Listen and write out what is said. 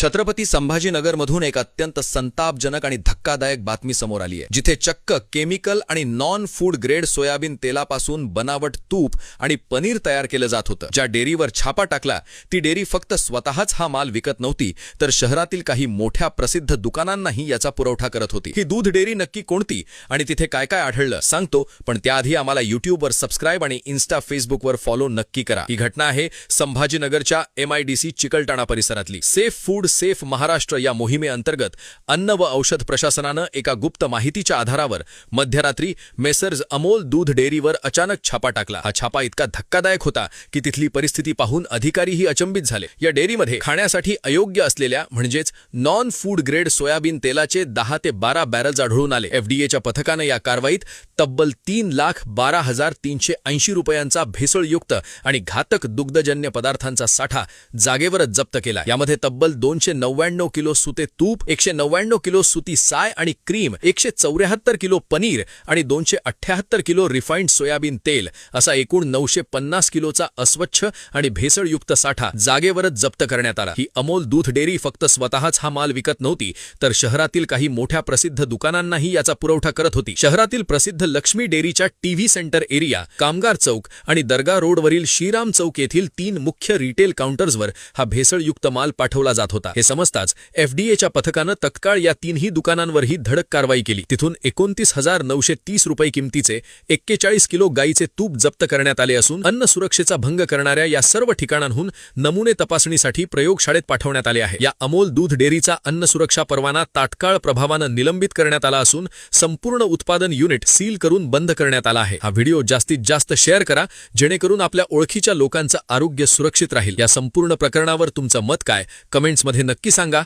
छत्रपती संभाजीनगरमधून एक अत्यंत संतापजनक आणि धक्कादायक बातमी समोर आली आहे, जिथे चक्क केमिकल आणि नॉन फूड ग्रेड सोयाबीन तेलापासून बनावट तूप आणि पनीर तयार केलं जात होतं। ज्या डेअरीवर छापा टाकला ती डेअरी फक्त स्वतःच हा माल विकत नव्हती, तर शहरातील काही मोठ्या प्रसिद्ध दुकानांनाही याचा पुरवठा करत होती। ही दूध डेअरी नक्की कोणती आणि तिथे काय काय आढळलं सांगतो, पण त्याआधी आम्हाला YouTubeवर सबस्क्राइब आणि Insta Facebookवर फॉलो नक्की करा। ही घटना आहे संभाजीनगरच्या MIDC चिकलठाणा परिसरातली। सेफ फूड सेफ महाराष्ट्र या मोहिमेअंतर्गत अन्न व औषध प्रशासनानं एका गुप्त माहितीच्या आधारावर मध्यरात्री मेसर्स अमोल दूध डेअरीवर अचानक छापा टाकला। हा छापा इतका धक्कादायक होता की तिथली परिस्थिती पाहून अधिकारीही अचंबित झाले। या डेअरीमध्ये खाण्यासाठी अयोग्य असलेल्या म्हणजेच नॉन फूड ग्रेड सोयाबीन तेलाचे 10 ते 12 बॅरल्स आढळून आले। FDAच्या पथकानं या कारवाईत तब्बल 3,12,380 रुपयांचा भेसळयुक्त आणि घातक दुग्धजन्य पदार्थांचा साठा जागेवरच जप्त केला। यामध्ये तब्बल 299 किलो सुते तूप, 199 किलो सुती साय आणि क्रीम, 174 किलो पनीर आणि 278 किलो रिफाइंड सोयाबीन तेल असा एकूण 950 किलोचा अस्वच्छ आणि भेसळयुक्त साठा जागेवरच जप्त करण्यात आला। ही अमोल दूध डेअरी फक्त स्वतःच हा माल विकत नव्हती, तर शहरातील काही मोठ्या प्रसिद्ध दुकानांनाही याचा पुरवठा करत होती। शहरातील प्रसिद्ध लक्ष्मी डेअरीच्या टीव्ही सेंटर एरिया, कामगार चौक आणि दर्गा रोडवरील श्रीराम चौक येथील 3 मुख्य रिटेल काउंटर्सवर हा भेसळयुक्त माल पाठवला जात होता। हे समजताच FDAच्या पथकानं तत्काळ या 3ही दुकानांवरही धडक कारवाई केली। तिथून 29,930 रुपये किमतीचे 41 किलो गाईचे तूप जप्त करण्यात आले असून अन्न सुरक्षेचा भंग करणाऱ्या या सर्व ठिकाणांहून नमुने तपासणीसाठी प्रयोगशाळेत पाठवण्यात आले आहे। या अमोल दूध डेअरीचा अन्न सुरक्षा परवाना तात्काळ प्रभावानं निलंबित करण्यात आला असून संपूर्ण उत्पादन युनिट सील करून बंद करण्यात आला आहे। हा व्हिडिओ जास्तीत जास्त शेअर करा, जेणेकरून आपल्या ओळखीच्या लोकांचं आरोग्य सुरक्षित राहील। या संपूर्ण प्रकरणावर तुमचं मत काय कमेंट्समध्ये नक्की सांगा।